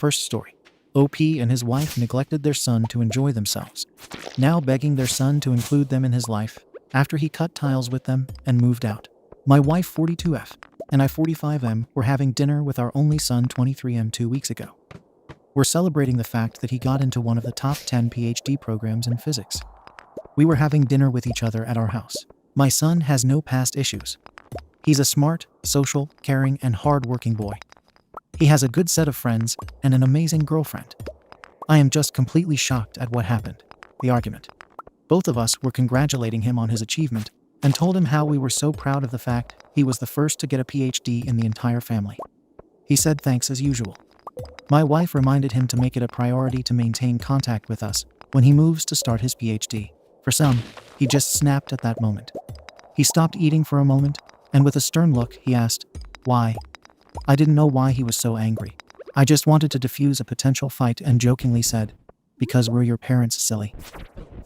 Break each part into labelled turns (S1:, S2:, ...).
S1: First story. OP and his wife neglected their son to enjoy themselves, now begging their son to include them in his life after he cut tiles with them and moved out. My wife 42F and I 45M were having dinner with our only son 23M 2 weeks ago. We're celebrating the fact that he got into one of the top 10 PhD programs in physics. We were having dinner with each other at our house. My son has no past issues. He's a smart, social, caring, and hard-working boy. He has a good set of friends and an amazing girlfriend. I am just completely shocked at what happened. The argument. Both of us were congratulating him on his achievement and told him how we were so proud of the fact he was the first to get a PhD in the entire family. He said thanks as usual. My wife reminded him to make it a priority to maintain contact with us when he moves to start his PhD. For some, he just snapped at that moment. He stopped eating for a moment, and with a stern look, he asked, "Why?" I didn't know why he was so angry. I just wanted to defuse a potential fight and jokingly said, "Because we're your parents, silly."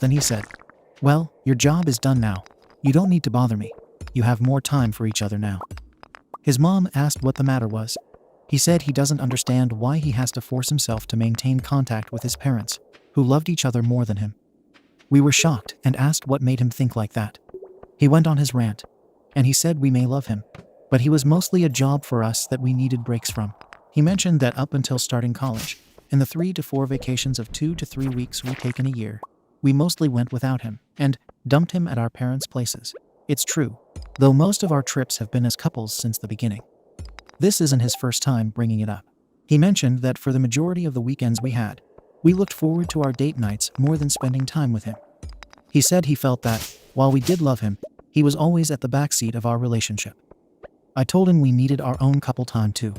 S1: Then he said, "Well, your job is done now. You don't need to bother me. You have more time for each other now." His mom asked what the matter was. He said he doesn't understand why he has to force himself to maintain contact with his parents, who loved each other more than him. We were shocked and asked what made him think like that. He went on his rant, and he said we may love him, but he was mostly a job for us that we needed breaks from. He mentioned that up until starting college, in the 3 to 4 vacations of 2 to 3 weeks we take in a year, we mostly went without him and dumped him at our parents' places. It's true, though most of our trips have been as couples since the beginning. This isn't his first time bringing it up. He mentioned that for the majority of the weekends we had, we looked forward to our date nights more than spending time with him. He said he felt that, while we did love him, he was always at the backseat of our relationship. I told him we needed our own couple time too.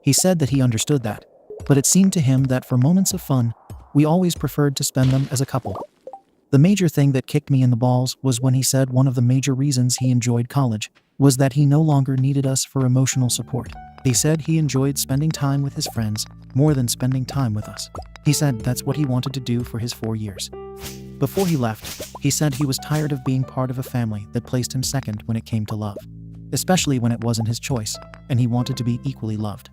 S1: He said that he understood that, but it seemed to him that for moments of fun, we always preferred to spend them as a couple. The major thing that kicked me in the balls was when he said one of the major reasons he enjoyed college was that he no longer needed us for emotional support. He said he enjoyed spending time with his friends more than spending time with us. He said that's what he wanted to do for his 4 years. Before he left, he said he was tired of being part of a family that placed him second when it came to love, especially when it wasn't his choice, and he wanted to be equally loved.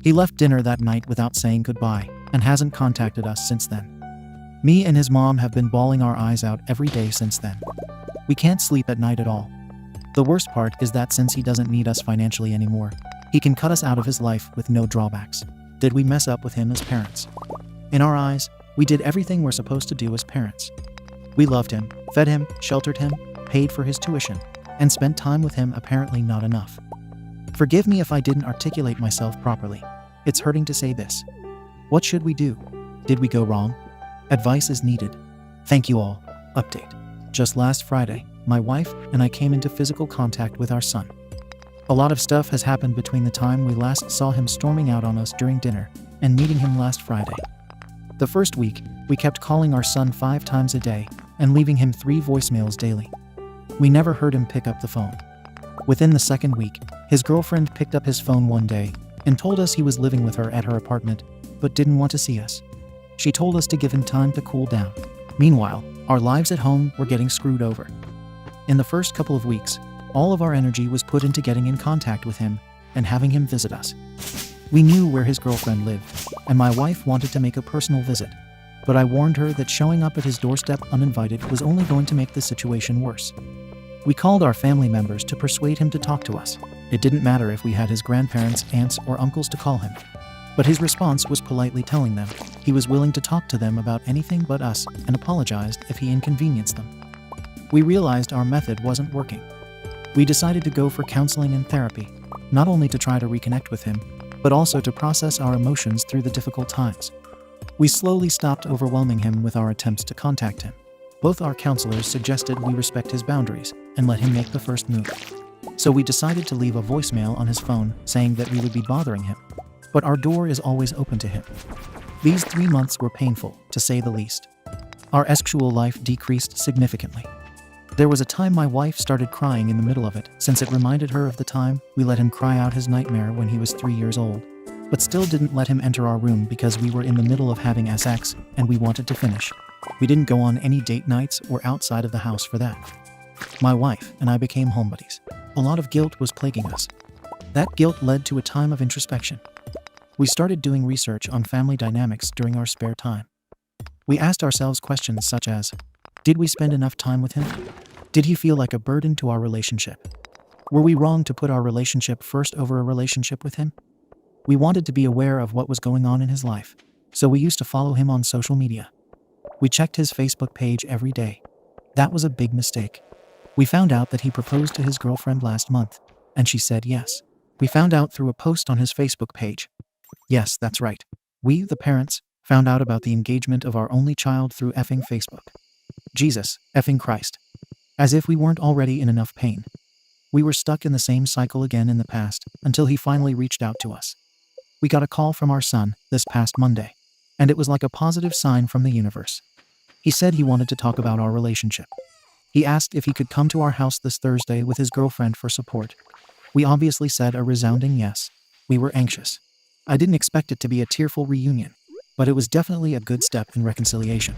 S1: He left dinner that night without saying goodbye and hasn't contacted us since then. Me and his mom have been bawling our eyes out every day since then. We can't sleep at night at all. The worst part is that since he doesn't need us financially anymore, he can cut us out of his life with no drawbacks. Did we mess up with him as parents? In our eyes, we did everything we're supposed to do as parents. We loved him, fed him, sheltered him, paid for his tuition, and spent time with him. Apparently not enough. Forgive me if I didn't articulate myself properly. It's hurting to say this. What should we do? Did we go wrong? Advice is needed. Thank you all. Update. Just last Friday, my wife and I came into physical contact with our son. A lot of stuff has happened between the time we last saw him storming out on us during dinner and meeting him last Friday. The first week, we kept calling our son 5 times a day and leaving him 3 voicemails daily. We never heard him pick up the phone. Within the second week, his girlfriend picked up his phone one day and told us he was living with her at her apartment, but didn't want to see us. She told us to give him time to cool down. Meanwhile, our lives at home were getting screwed over. In the first couple of weeks, all of our energy was put into getting in contact with him and having him visit us. We knew where his girlfriend lived, and my wife wanted to make a personal visit, but I warned her that showing up at his doorstep uninvited was only going to make the situation worse. We called our family members to persuade him to talk to us. It didn't matter if we had his grandparents, aunts, or uncles to call him. But his response was politely telling them he was willing to talk to them about anything but us and apologized if he inconvenienced them. We realized our method wasn't working. We decided to go for counseling and therapy, not only to try to reconnect with him, but also to process our emotions through the difficult times. We slowly stopped overwhelming him with our attempts to contact him. Both our counselors suggested we respect his boundaries and let him make the first move. So we decided to leave a voicemail on his phone saying that we would be bothering him, but our door is always open to him. These 3 months were painful, to say the least. Our sexual life decreased significantly. There was a time my wife started crying in the middle of it, since it reminded her of the time we let him cry out his nightmare when he was 3 years old, but still didn't let him enter our room because we were in the middle of having sex and we wanted to finish. We didn't go on any date nights or outside of the house for that. My wife and I became homebuddies. A lot of guilt was plaguing us. That guilt led to a time of introspection. We started doing research on family dynamics during our spare time. We asked ourselves questions such as, did we spend enough time with him? Did he feel like a burden to our relationship? Were we wrong to put our relationship first over a relationship with him? We wanted to be aware of what was going on in his life, so we used to follow him on social media. We checked his Facebook page every day. That was a big mistake. We found out that he proposed to his girlfriend last month, and she said yes. We found out through a post on his Facebook page. Yes, that's right. We, the parents, found out about the engagement of our only child through effing Facebook. Jesus, effing Christ. As if we weren't already in enough pain. We were stuck in the same cycle again in the past until he finally reached out to us. We got a call from our son this past Monday, and it was like a positive sign from the universe. He said he wanted to talk about our relationship. He asked if he could come to our house this Thursday with his girlfriend for support. We obviously said a resounding yes. We were anxious. I didn't expect it to be a tearful reunion, but it was definitely a good step in reconciliation.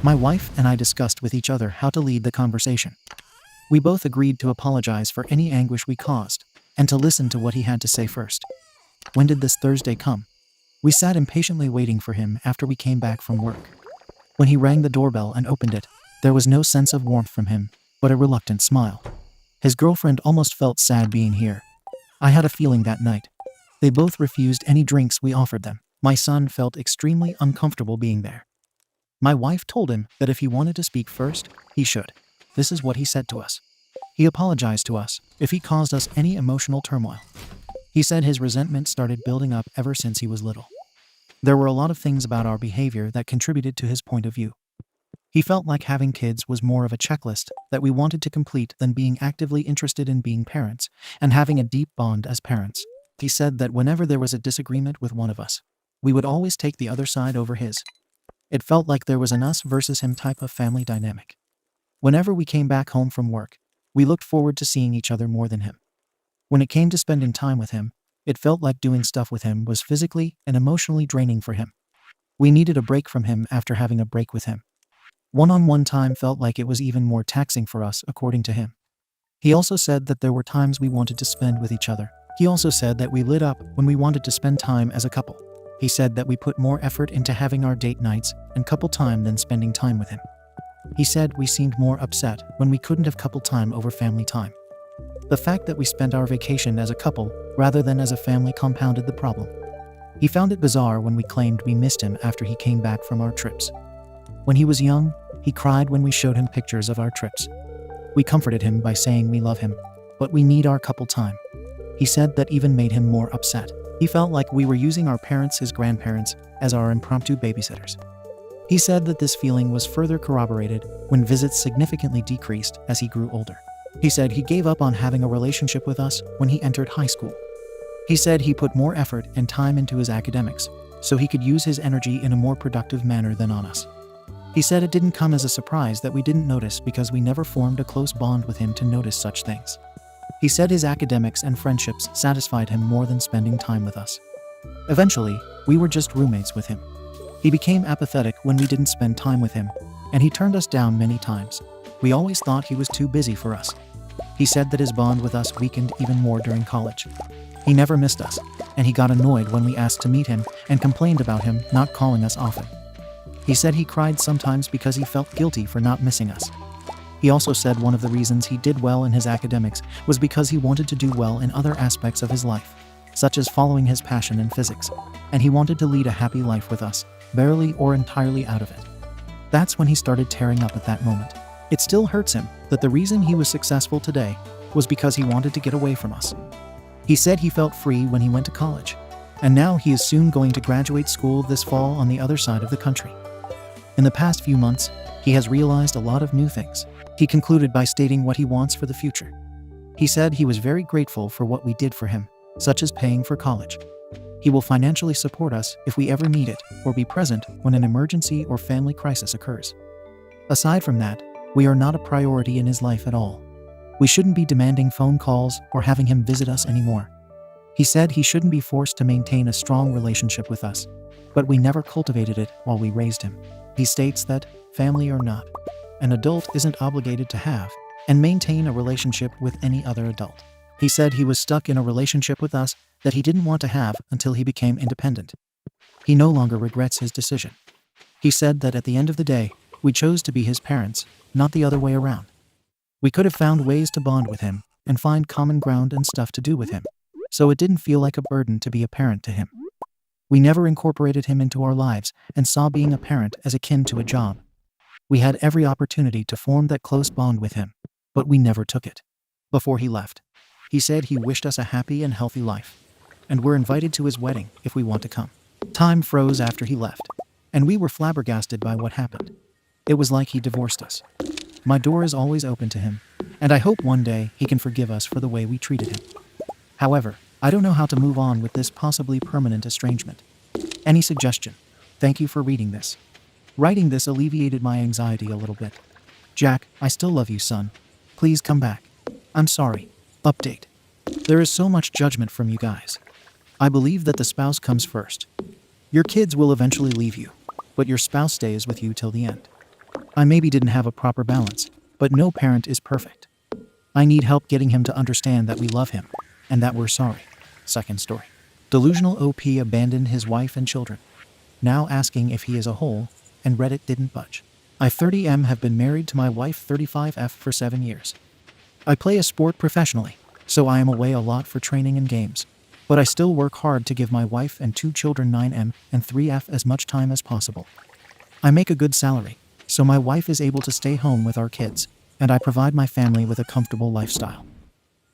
S1: My wife and I discussed with each other how to lead the conversation. We both agreed to apologize for any anguish we caused and to listen to what he had to say first. When did this Thursday come? We sat impatiently waiting for him after we came back from work. When he rang the doorbell and opened it, there was no sense of warmth from him, but a reluctant smile. His girlfriend almost felt sad being here. I had a feeling that night. They both refused any drinks we offered them. My son felt extremely uncomfortable being there. My wife told him that if he wanted to speak first, he should. This is what he said to us. He apologized to us if he caused us any emotional turmoil. He said his resentment started building up ever since he was little. There were a lot of things about our behavior that contributed to his point of view. He felt like having kids was more of a checklist that we wanted to complete than being actively interested in being parents and having a deep bond as parents. He said that whenever there was a disagreement with one of us, we would always take the other side over his. It felt like there was an us versus him type of family dynamic. Whenever we came back home from work, we looked forward to seeing each other more than him. When it came to spending time with him, it felt like doing stuff with him was physically and emotionally draining for him. We needed a break from him after having a break with him. One-on-one time felt like it was even more taxing for us, according to him. He also said that there were times we wanted to spend with each other. He also said that we lit up when we wanted to spend time as a couple. He said that we put more effort into having our date nights and couple time than spending time with him. He said we seemed more upset when we couldn't have couple time over family time. The fact that we spent our vacation as a couple rather than as a family compounded the problem. He found it bizarre when we claimed we missed him after he came back from our trips. When he was young, he cried when we showed him pictures of our trips. We comforted him by saying we love him, but we need our couple time. He said that even made him more upset. He felt like we were using our parents, his grandparents, as our impromptu babysitters. He said that this feeling was further corroborated when visits significantly decreased as he grew older. He said he gave up on having a relationship with us when he entered high school. He said he put more effort and time into his academics, so he could use his energy in a more productive manner than on us. He said it didn't come as a surprise that we didn't notice because we never formed a close bond with him to notice such things. He said his academics and friendships satisfied him more than spending time with us. Eventually, we were just roommates with him. He became apathetic when we didn't spend time with him, and he turned us down many times. We always thought he was too busy for us. He said that his bond with us weakened even more during college. He never missed us, and he got annoyed when we asked to meet him and complained about him not calling us often. He said he cried sometimes because he felt guilty for not missing us. He also said one of the reasons he did well in his academics was because he wanted to do well in other aspects of his life, such as following his passion in physics, and he wanted to lead a happy life with us, barely or entirely out of it. That's when he started tearing up at that moment. It still hurts him that the reason he was successful today was because he wanted to get away from us. He said he felt free when he went to college, and now he is soon going to graduate school this fall on the other side of the country. In the past few months, he has realized a lot of new things. He concluded by stating what he wants for the future. He said he was very grateful for what we did for him, such as paying for college. He will financially support us if we ever need it or be present when an emergency or family crisis occurs. Aside from that, we are not a priority in his life at all. We shouldn't be demanding phone calls or having him visit us anymore. He said he shouldn't be forced to maintain a strong relationship with us, but we never cultivated it while we raised him. He states that, family or not, an adult isn't obligated to have and maintain a relationship with any other adult. He said he was stuck in a relationship with us that he didn't want to have until he became independent. He no longer regrets his decision. He said that at the end of the day, we chose to be his parents, not the other way around. We could have found ways to bond with him and find common ground and stuff to do with him, so it didn't feel like a burden to be a parent to him. We never incorporated him into our lives and saw being a parent as akin to a job. We had every opportunity to form that close bond with him, but we never took it. Before he left, he said he wished us a happy and healthy life, and we're invited to his wedding if we want to come. Time froze after he left, and we were flabbergasted by what happened. It was like he divorced us. My door is always open to him, and I hope one day he can forgive us for the way we treated him. However, I don't know how to move on with this possibly permanent estrangement. Any suggestion? Thank you for reading this. Writing this alleviated my anxiety a little bit. Jack, I still love you, son. Please come back. I'm sorry. Update. There is so much judgment from you guys. I believe that the spouse comes first. Your kids will eventually leave you, but your spouse stays with you till the end. I maybe didn't have a proper balance, but no parent is perfect. I need help getting him to understand that we love him, and that we're sorry. Second story. Delusional OP abandoned his wife and children. Now asking if he is a whole, and Reddit didn't budge. I 30M have been married to my wife 35F for 7 years. I play a sport professionally, so I am away a lot for training and games. But I still work hard to give my wife and 2 children 9M and 3F as much time as possible. I make a good salary, so my wife is able to stay home with our kids, and I provide my family with a comfortable lifestyle.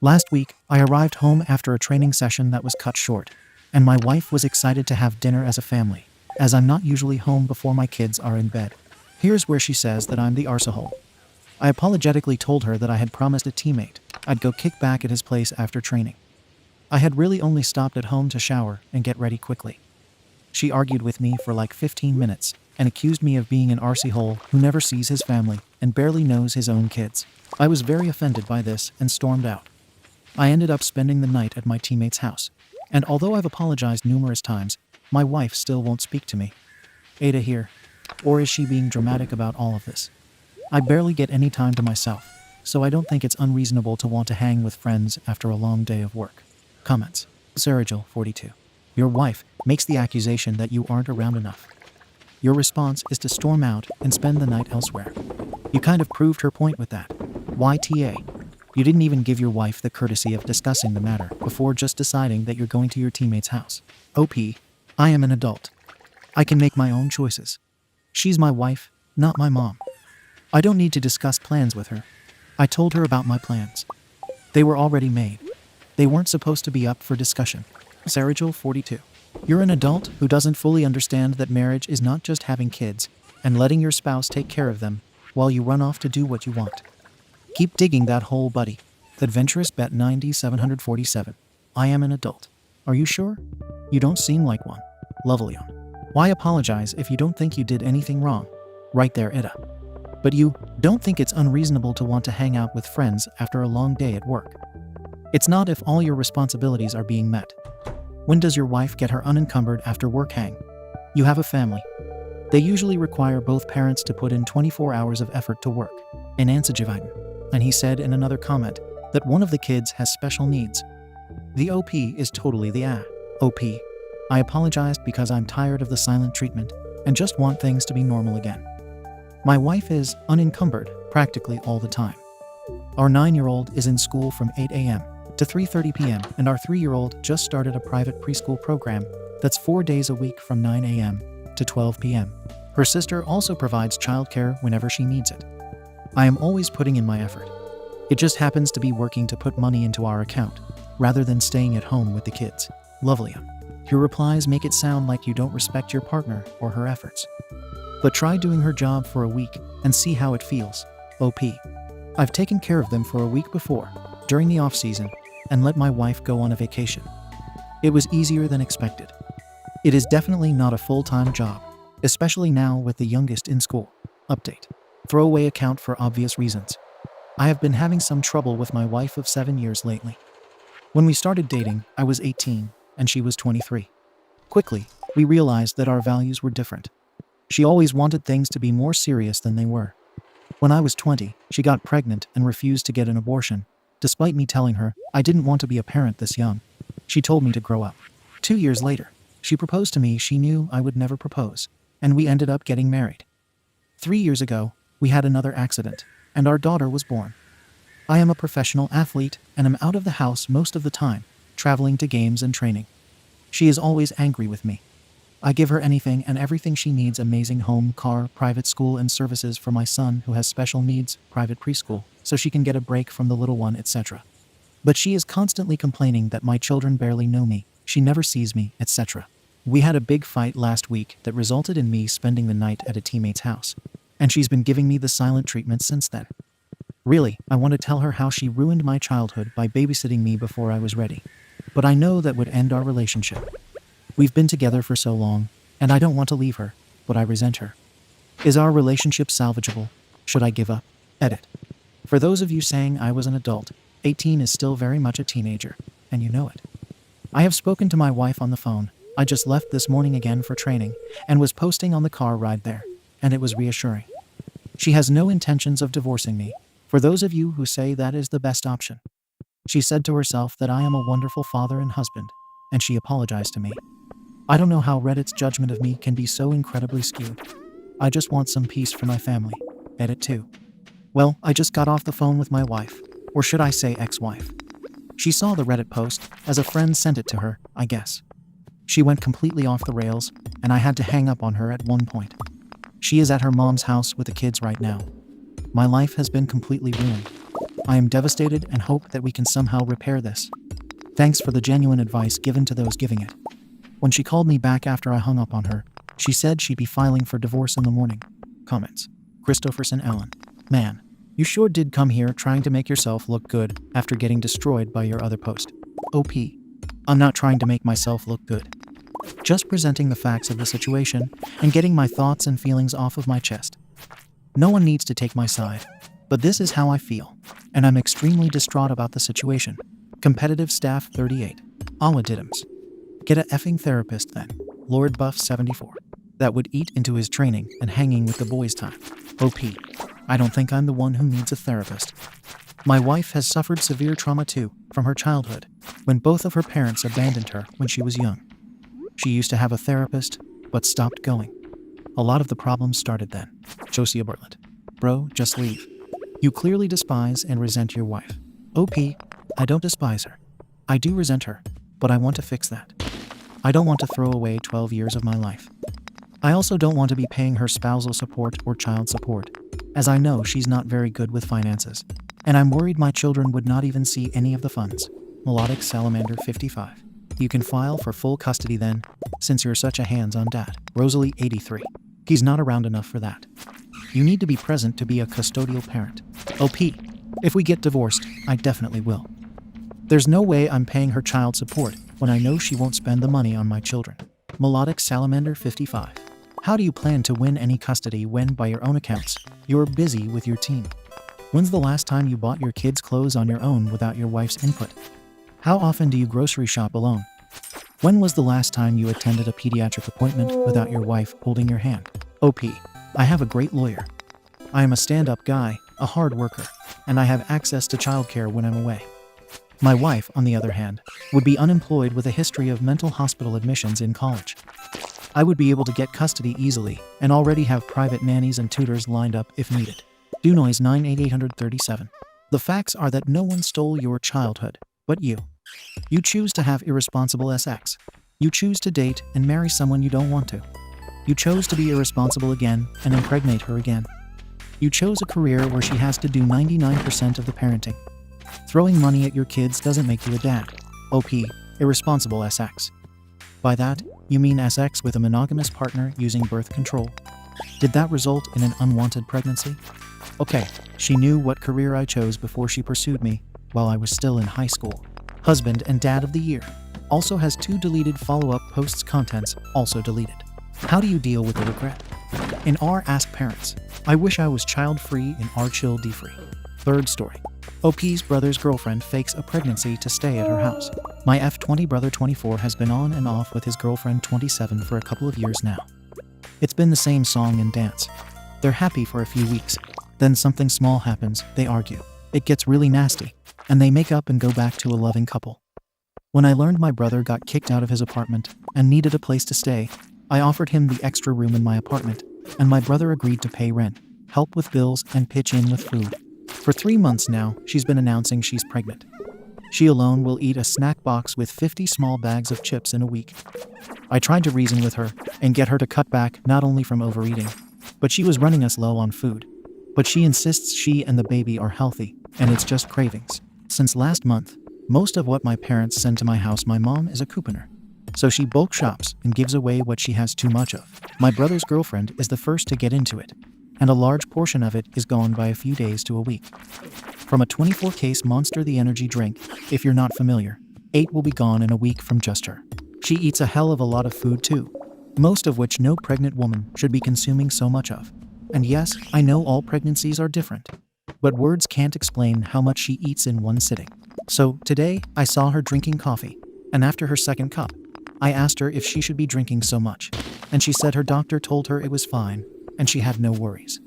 S1: Last week, I arrived home after a training session that was cut short, and my wife was excited to have dinner as a family, as I'm not usually home before my kids are in bed. Here's where she says that I'm the arsehole. I apologetically told her that I had promised a teammate I'd go kick back at his place after training. I had really only stopped at home to shower and get ready quickly. She argued with me for like 15 minutes and accused me of being an arsehole who never sees his family and barely knows his own kids. I was very offended by this and stormed out. I ended up spending the night at my teammate's house, and although I've apologized numerous times, my wife still won't speak to me. Ada here. Or is she being dramatic about all of this? I barely get any time to myself, so I don't think it's unreasonable to want to hang with friends after a long day of work. Comments. Sarajil, 42. Your wife makes the accusation that you aren't around enough. Your response is to storm out and spend the night elsewhere. You kind of proved her point with that. YTA. You didn't even give your wife the courtesy of discussing the matter before just deciding that you're going to your teammate's house. OP. I am an adult. I can make my own choices. She's my wife, not my mom. I don't need to discuss plans with her. I told her about my plans. They were already made. They weren't supposed to be up for discussion. Sarajil, 42. You're an adult who doesn't fully understand that marriage is not just having kids and letting your spouse take care of them while you run off to do what you want. Keep digging that hole, buddy. Adventurous Bet 9747. I am an adult. Are you sure? You don't seem like one. Lovelion. Why apologize if you don't think you did anything wrong? Right there, Ida. But you don't think it's unreasonable to want to hang out with friends after a long day at work. It's not if all your responsibilities are being met. When does your wife get her unencumbered after work hang? You have a family. They usually require both parents to put in 24 hours of effort to work. In Ansajividen. And he said in another comment that one of the kids has special needs. The OP is totally the OP. I apologized because I'm tired of the silent treatment and just want things to be normal again. My wife is unencumbered practically all the time. Our 9-year-old is in school from 8 a.m. to 3:30 p.m. and our 3-year-old just started a private preschool program that's 4 days a week from 9 a.m. to 12 p.m. Her sister also provides childcare whenever she needs it. I am always putting in my effort. It just happens to be working to put money into our account, rather than staying at home with the kids. Lovelion. Your replies make it sound like you don't respect your partner or her efforts. But try doing her job for a week and see how it feels. OP. I've taken care of them for a week before, during the off-season, and let my wife go on a vacation. It was easier than expected. It is definitely not a full-time job, especially now with the youngest in school. Update. Throwaway account for obvious reasons. I have been having some trouble with my wife of 7 years lately. When we started dating, I was 18 and she was 23. Quickly, we realized that our values were different. She always wanted things to be more serious than they were. When I was 20, she got pregnant and refused to get an abortion, despite me telling her I didn't want to be a parent this young. She told me to grow up. 2 years later, she proposed to me. She knew I would never propose, and we ended up getting married. 3 years ago, we had another accident, and our daughter was born. I am a professional athlete and am out of the house most of the time, traveling to games and training. She is always angry with me. I give her anything and everything she needs: amazing home, car, private school, and services for my son who has special needs, private preschool, so she can get a break from the little one, etc. But she is constantly complaining that my children barely know me, she never sees me, etc. We had a big fight last week that resulted in me spending the night at a teammate's house, and she's been giving me the silent treatment since then. Really, I want to tell her how she ruined my childhood by babysitting me before I was ready. But I know that would end our relationship. We've been together for so long, and I don't want to leave her, but I resent her. Is our relationship salvageable? Should I give up? Edit. For those of you saying I was an adult, 18 is still very much a teenager, and you know it. I have spoken to my wife on the phone. I just left this morning again for training, and was posting on the car ride there, and it was reassuring. She has no intentions of divorcing me, for those of you who say that is the best option. She said to herself that I am a wonderful father and husband, and she apologized to me. I don't know how Reddit's judgment of me can be so incredibly skewed. I just want some peace for my family. Edit 2. Well, I just got off the phone with my wife, or should I say ex-wife. She saw the Reddit post, as a friend sent it to her, I guess. She went completely off the rails, and I had to hang up on her at one point. She is at her mom's house with the kids right now. My life has been completely ruined. I am devastated and hope that we can somehow repair this. Thanks for the genuine advice given to those giving it. When she called me back after I hung up on her, she said she'd be filing for divorce in the morning. Comments. Christopherson Allen. Man, you sure did come here trying to make yourself look good after getting destroyed by your other post. OP. I'm not trying to make myself look good. Just presenting the facts of the situation and getting my thoughts and feelings off of my chest. No one needs to take my side, but this is how I feel, and I'm extremely distraught about the situation. Competitive Staff 38. Allah Diddums. Get a effing therapist then. Lord Buff 74. That would eat into his training and hanging with the boys time. OP. I don't think I'm the one who needs a therapist. My wife has suffered severe trauma too, from her childhood, when both of her parents abandoned her when she was young. She used to have a therapist, but stopped going. A lot of the problems started then. Josia Bartlett. Bro, just leave. You clearly despise and resent your wife. OP, I don't despise her. I do resent her, but I want to fix that. I don't want to throw away 12 years of my life. I also don't want to be paying her spousal support or child support, as I know she's not very good with finances, and I'm worried my children would not even see any of the funds. Melodic Salamander 55. You can file for full custody then, since you're such a hands-on dad. Rosalie 83. He's not around enough for that. You need to be present to be a custodial parent. OP, if we get divorced, I definitely will. There's no way I'm paying her child support when I know she won't spend the money on my children. Melodic Salamander 55. How do you plan to win any custody when, by your own accounts, you're busy with your team? When's the last time you bought your kids' clothes on your own without your wife's input? How often do you grocery shop alone? When was the last time you attended a pediatric appointment without your wife holding your hand? OP, I have a great lawyer. I am a stand-up guy, a hard worker, and I have access to childcare when I'm away. My wife, on the other hand, would be unemployed with a history of mental hospital admissions in college. I would be able to get custody easily and already have private nannies and tutors lined up if needed. Dunoise 98837. The facts are that no one stole your childhood, but you. You choose to have irresponsible sex. You choose to date and marry someone you don't want to. You chose to be irresponsible again and impregnate her again. You chose a career where she has to do 99% of the parenting. Throwing money at your kids doesn't make you a dad. OP, irresponsible sex. By that, you mean sex with a monogamous partner using birth control. Did that result in an unwanted pregnancy? Okay, she knew what career I chose before she pursued me while I was still in high school. Husband and Dad of the Year. Also has 2 deleted follow-up posts, contents also deleted. How do you deal with the regret? In r Ask Parents. I wish I was child-free in r Chill D-free. Third story. OP's brother's girlfriend fakes a pregnancy to stay at her house. My F20 brother 24 has been on and off with his girlfriend 27 for a couple of years now. It's been the same song and dance. They're happy for a few weeks. Then something small happens, they argue. It gets really nasty. and they make up and go back to a loving couple. When I learned my brother got kicked out of his apartment and needed a place to stay, I offered him the extra room in my apartment, and my brother agreed to pay rent, help with bills, and pitch in with food. For 3 months now, she's been announcing she's pregnant. She alone will eat a snack box with 50 small bags of chips in a week. I tried to reason with her and get her to cut back not only from overeating, but she was running us low on food. But she insists she and the baby are healthy, and it's just cravings. Since last month, most of what my parents send to my house, my mom is a couponer. So she bulk shops and gives away what she has too much of. My brother's girlfriend is the first to get into it, and a large portion of it is gone by a few days to a week. From a 24-case Monster the energy drink, if you're not familiar, 8 will be gone in a week from just her. She eats a hell of a lot of food too, most of which no pregnant woman should be consuming so much of. And yes, I know all pregnancies are different, but words can't explain how much she eats in one sitting. So today, I saw her drinking coffee, and after her second cup, I asked her if she should be drinking so much, and she said her doctor told her it was fine, and she had no worries.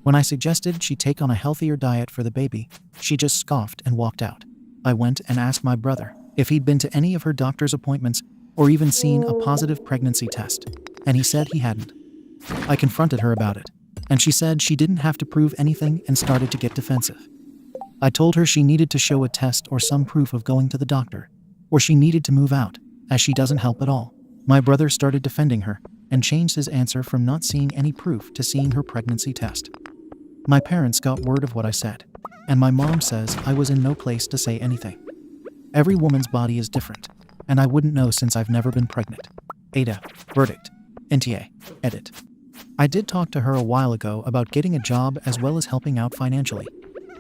S1: When I suggested she take on a healthier diet for the baby, she just scoffed and walked out. I went and asked my brother if he'd been to any of her doctor's appointments or even seen a positive pregnancy test, and he said he hadn't. I confronted her about it, and she said she didn't have to prove anything and started to get defensive. I told her she needed to show a test or some proof of going to the doctor, or she needed to move out, as she doesn't help at all. My brother started defending her and changed his answer from not seeing any proof to seeing her pregnancy test. My parents got word of what I said, and my mom says I was in no place to say anything. Every woman's body is different, and I wouldn't know since I've never been pregnant. Ada. Verdict. NTA. Edit. I did talk to her a while ago about getting a job as well as helping out financially,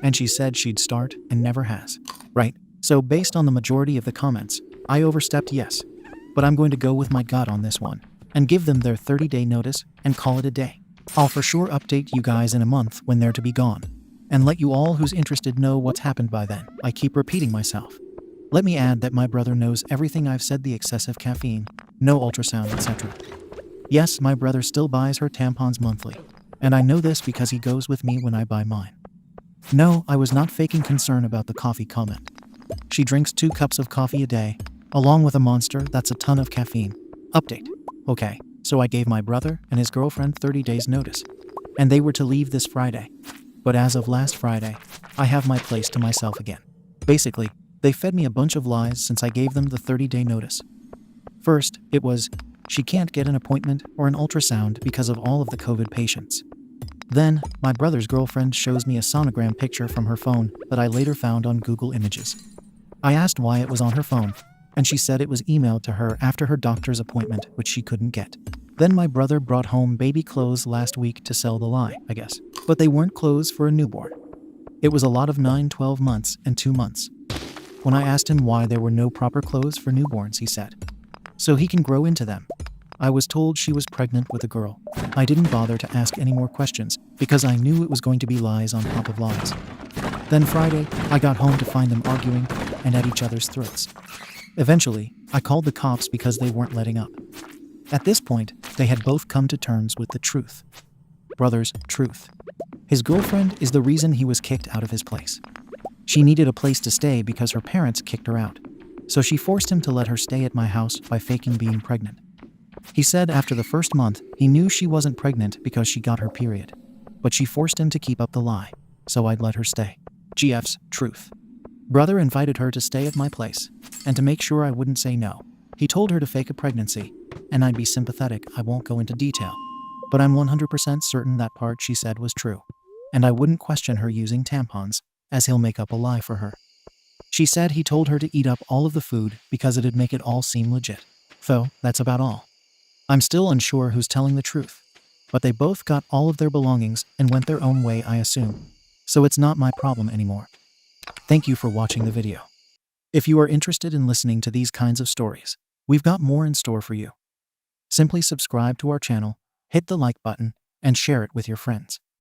S1: and she said she'd start and never has. Right, so based on the majority of the comments, I overstepped yes, but I'm going to go with my gut on this one and give them their 30-day notice and call it a day. I'll for sure update you guys in a month when they're to be gone, and let you all who's interested know what's happened by then. I keep repeating myself. Let me add that my brother knows everything I've said: the excessive caffeine, no ultrasound, etc. Yes, my brother still buys her tampons monthly, and I know this because he goes with me when I buy mine. No, I was not faking concern about the coffee comment. She drinks 2 cups of coffee a day, along with a Monster that's a ton of caffeine. Update. Okay, so I gave my brother and his girlfriend 30 days notice, and they were to leave this Friday. But as of last Friday, I have my place to myself again. Basically, they fed me a bunch of lies since I gave them the 30-day notice. First, it was, she can't get an appointment or an ultrasound because of all of the COVID patients. Then, my brother's girlfriend shows me a sonogram picture from her phone that I later found on Google Images. I asked why it was on her phone, and she said it was emailed to her after her doctor's appointment, which she couldn't get. Then my brother brought home baby clothes last week to sell the lie, I guess. But they weren't clothes for a newborn. It was a lot of 9, 12 months, and 2 months. When I asked him why there were no proper clothes for newborns, he said, so he can grow into them. I was told she was pregnant with a girl. I didn't bother to ask any more questions because I knew it was going to be lies on top of lies. Then Friday, I got home to find them arguing and at each other's throats. Eventually, I called the cops because they weren't letting up. At this point, they had both come to terms with the truth. Brother's truth. His girlfriend is the reason he was kicked out of his place. She needed a place to stay because her parents kicked her out, so she forced him to let her stay at my house by faking being pregnant. He said after the first month, he knew she wasn't pregnant because she got her period, but she forced him to keep up the lie, so I'd let her stay. GF's truth. Brother invited her to stay at my place, and to make sure I wouldn't say no, he told her to fake a pregnancy, and I'd be sympathetic. I won't go into detail, but I'm 100% certain that part she said was true, and I wouldn't question her using tampons, as he'll make up a lie for her. She said he told her to eat up all of the food because it'd make it all seem legit. Though, that's about all. I'm still unsure who's telling the truth, but they both got all of their belongings and went their own way, I assume. So it's not my problem anymore. Thank you for watching the video. If you are interested in listening to these kinds of stories, we've got more in store for you. Simply subscribe to our channel, hit the like button, and share it with your friends.